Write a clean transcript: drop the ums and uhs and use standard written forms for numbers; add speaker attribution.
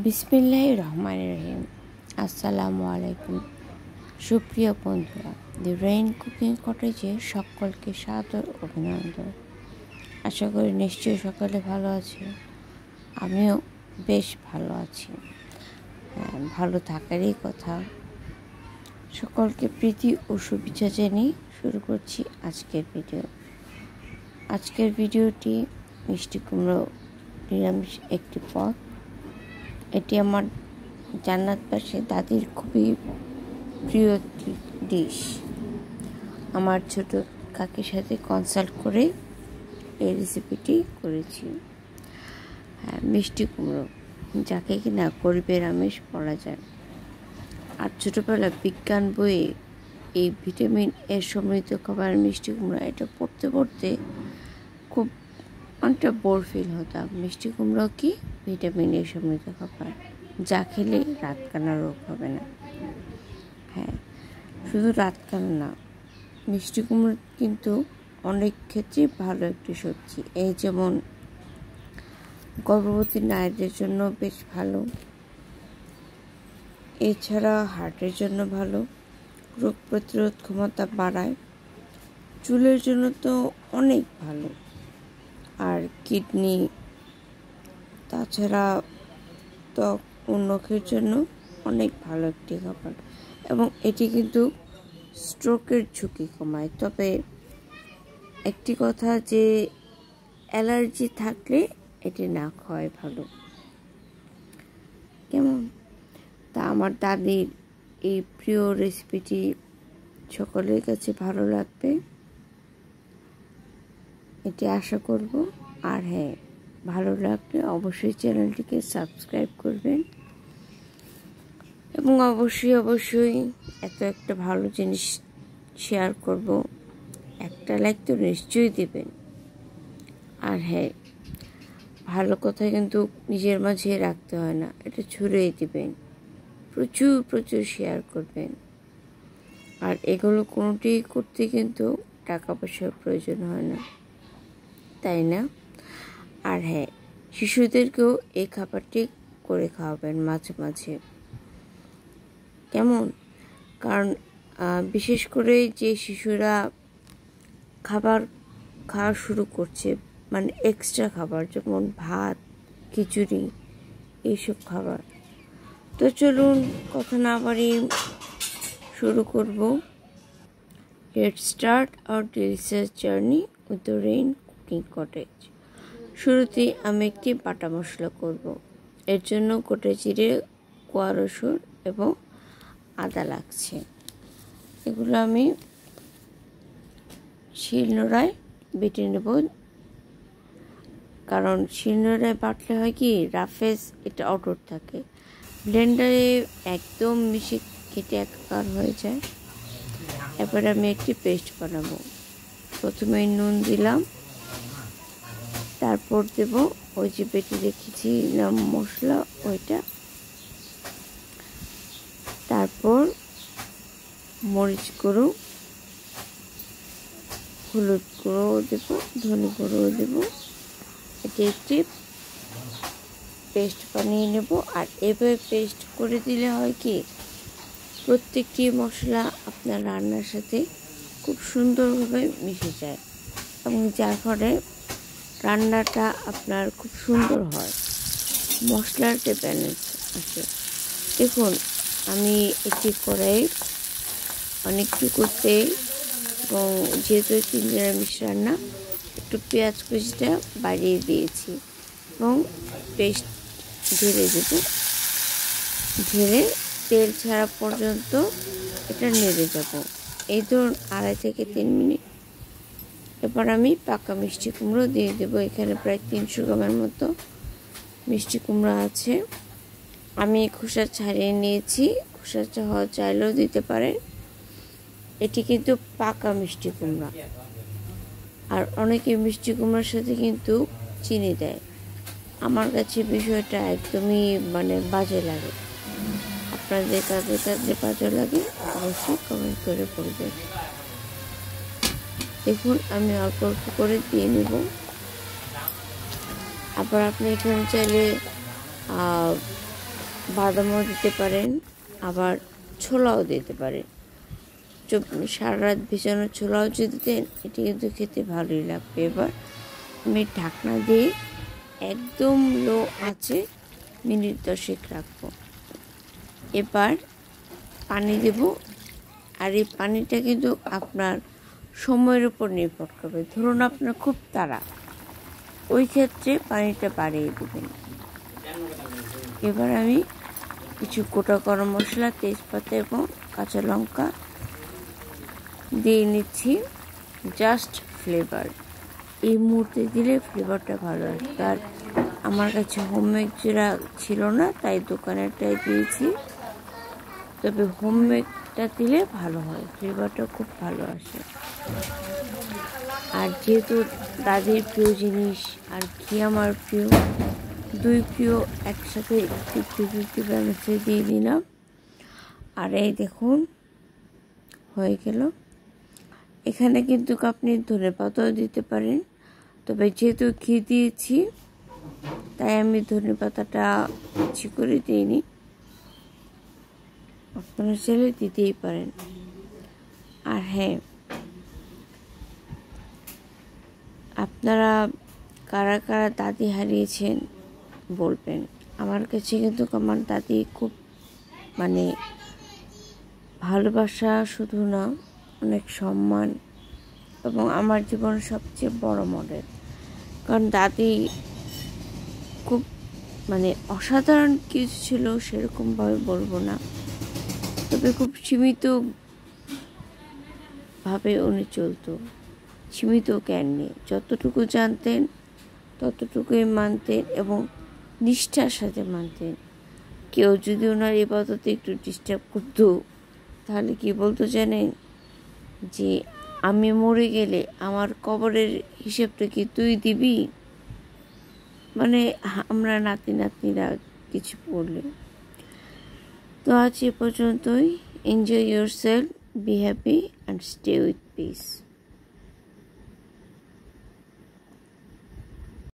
Speaker 1: বিসমিল্লাহির রহমানির রহিম। আসসালামু আলাইকুম সুপ্রিয় বন্ধুরা, দি রেইন কুকিং কটেজে সকলকে সাদর অভিনন্দন। আশা করি নিশ্চয়ই সকালে ভালো আছে। আমিও বেশ ভালো আছি। ভালো থাকারই কথা। সকলকে প্রীতি ও শুভেচ্ছা জানিয়ে শুরু করছি আজকের ভিডিওটি মিষ্টি কুমড়ো নিরামিষ একটি পদ। এটি আমার জান্নাতবাসী দাদির খুবই প্রিয় ডিশ। আমার ছোট কাকির সাথে কনসাল্ট করে এই রেসিপিটি করেছি। মিষ্টি কুমড়ো, যাকে কিনা গরিবের আমিষ বলা যায়। আর ছোটোবেলা বিজ্ঞান বইয়ে এই ভিটামিন এর সমৃদ্ধ খাবার মিষ্টি কুমড়ো, এটা পড়তে পড়তে খুব অনেকটা বোর ফিল হতাম। মিষ্টি কুমড়ো কি ভিটামিন এ সমৃদ্ধ খাবার, যা খেলে রাতকানা রোগ হবে না। শুধু রাতকানা না, মিষ্টি কুমড়ো কিন্তু অনেক ক্ষেত্রে ভালো একটি সবজি। এই যেমন গর্ভবতী নারীদের জন্য বেশ ভালো, এছাড়া হার্টের জন্য ভালো, রোগ প্রতিরোধ ক্ষমতা বাড়ায়, চুলের জন্য তো অনেক ভালো, আর কিডনি, তাছাড়া ত্বক ও নখের জন্য অনেক ভালো একটি খাবার। এবং এটি কিন্তু স্ট্রোকের ঝুঁকি কমায়। তবে একটি কথা, যে অ্যালার্জি থাকলে এটি না খাওয়াই ভালো। কেমন? তা আমার দাদির এই প্রিয় রেসিপিটি সকলের কাছে ভালো লাগবে এটি আশা করব। আর ভালো লাগলে অবশ্যই চ্যানেলটিকে সাবস্ক্রাইব করবেন, এবং অবশ্যই এত একটা ভালো জিনিস শেয়ার করব, একটা লাইক তো নিশ্চয়ই দেবেন। আর ভালো কথা কিন্তু নিজের মাঝে রাখতে হয় না, এটা ছড়িয়ে দিবেন, প্রচুর শেয়ার করবেন। আর এগুলো কোনোটি করতে কিন্তু টাকা পয়সার প্রয়োজন হয় না, তাই না? আর শিশুদেরকেও এই খাবারটি করে খাওয়াবেন মাঝে মাঝে। কেমন? কারণ বিশেষ করে যে শিশুরা খাবার খাওয়া শুরু করছে, মানে এক্সট্রা খাবার, যেমন ভাত, খিচুড়ি, এইসব খাবার। তো চলুন কথা না বাড়িয়ে শুরু করব। Let's start our delicious journey with the rain cooking cottage. শুরুতেই আমি একটি বাটা মশলা করব। এর জন্য গোটা জিরে, কোয়া রসুন এবং আদা লাগছে। এগুলো আমি শিলনোড়ায় বেটে নেব, কারণ শিলনোড়ায় বাটলে হয় কি, রাফেজ এটা অটুট থাকে। ব্লেন্ডারে একদম মিশে কেটে একাকার হয়ে যায়। এবার আমি একটি পেস্ট বানাবো। প্রথমে নুন দিলাম, তারপর দেব ওই যে বেটে রেখেছি মশলা, ওইটা। তারপর মরিচ গুঁড়ো, হলুদ গুঁড়ো দেব, ধনে গুঁড়ো দেব। এটি একটি পেস্ট বানিয়ে নেব। আর এভাবে পেস্ট করে দিলে হয় কি, প্রত্যেকটি মশলা আপনার রান্নার সাথে খুব সুন্দরভাবে মিশে যায়, এবং যার ফলে রান্নাটা আপনার খুব সুন্দর হয়, মশলার যে ব্যালেন্স আসে। দেখুন, আমি একটি কড়াই অনেকটি করতে, এবং যেহেতু একটি নিরামিষ রান্না, একটু পেঁয়াজ কুচিটা বাড়িয়ে দিয়েছি, এবং পেস্ট ঢেলে দেব। ঢেলে তেল ছাড়া পর্যন্ত এটা নেড়ে যাব। এই ধরুন 2.5 থেকে 3 মিনিট। এবার আমি পাকা মিষ্টি কুমড়ো দিয়ে দেবো। এখানে প্রায় 300 গ্রামের মতো মিষ্টি কুমড়ো আছে। আমি খোসা ছাড়িয়ে নিয়েছি, খোসা চাইলেও দিতে পারেন। এটি কিন্তু পাকা মিষ্টি কুমড়া। আর অনেকে মিষ্টি কুমড়ার সাথে কিন্তু চিনি দেয়। আমার কাছে বিষয়টা একদমই বাজে লাগে। আপনাদের কাদের কাছে বাজে লাগে অবশ্যই কমেন্ট করে বলবেন। দেখুন, আমি অল্প অল্প করে দিয়ে নেব। আবার আপনি এখানে চাইলে বাদামও দিতে পারেন, আবার ছোলাও দিতে পারেন। সারা রাত ভিজানো ছোলাও যদি দেন, এটি কিন্তু খেতে ভালোই লাগবে। এবার আমি ঢাকনা দিয়ে একদম লো আঁচে মিনিট 10 রাখবো। এবার পানি দেব, আর এই পানিটা কিন্তু আপনার সময়ের উপর নির্ভর করবে। ধরুন আপনার খুব তাড়া, ওই ক্ষেত্রে পানিটা বাড়িয়ে দেবেন। এবার আমি কিছু গোটা গরম মশলা, তেজপাতা এবং কাঁচা লঙ্কা দিয়ে নিচ্ছি, জাস্ট ফ্লেভার। এই মুহূর্তে দিলে ফ্লেভারটা ভালো আসবে। আর আমার কাছে হোমমেড জিরা ছিল না, তাই দোকানেরটাই দিয়েছি। তবে হোমমেডটা দিলে ভালো হয়, ফ্লেভারটা খুব ভালো আসে। আর যেহেতু দাদির প্রিয় জিনিস আর ঘি আমার প্রিয়, দুই প্রিয় একসাথে 50-50 ব্যালেন্সে দিয়ে দিলাম। আর এই দেখুন হয়ে গেল। এখানে কিন্তু আপনি ধনেপাতাও দিতে পারেন, তবে যেহেতু ঘি দিয়েছি তাই আমি ধনেপাতাটা ইচ্ছে করে দিইনি। আপনারা চাইলে দিতেই পারেন। আর হ্যাঁ, আপনারা কারা কারা দাদি হারিয়েছেন বলবেন। আমার কাছে কিন্তু আমার দাদি খুব মানে ভালোবাসা শুধু না, অনেক সম্মান এবং আমার জীবনের সবচেয়ে বড় মডেল। কারণ দাদি খুব মানে অসাধারণ কিছু ছিল সেরকমভাবে বলবো না, তবে খুব সীমিতভাবে উনি চলতো, সীমিত জ্ঞান নিয়ে। যতটুকু জানতেন ততটুকুই মানতেন এবং নিষ্ঠার সাথে মানতেন। কেউ যদি ওনার ইবাদতে একটু ডিস্টার্ব করতো, তাহলে কি বলতো জানেন, যে আমি মরে গেলে আমার কবরের হিসেবটা কি তুই দিবি? মানে আমরা নাতি নাতনিরা কিছু পড়লে। তো আজ এ পর্যন্তই। Enjoy yourself, be happy and stay with piece.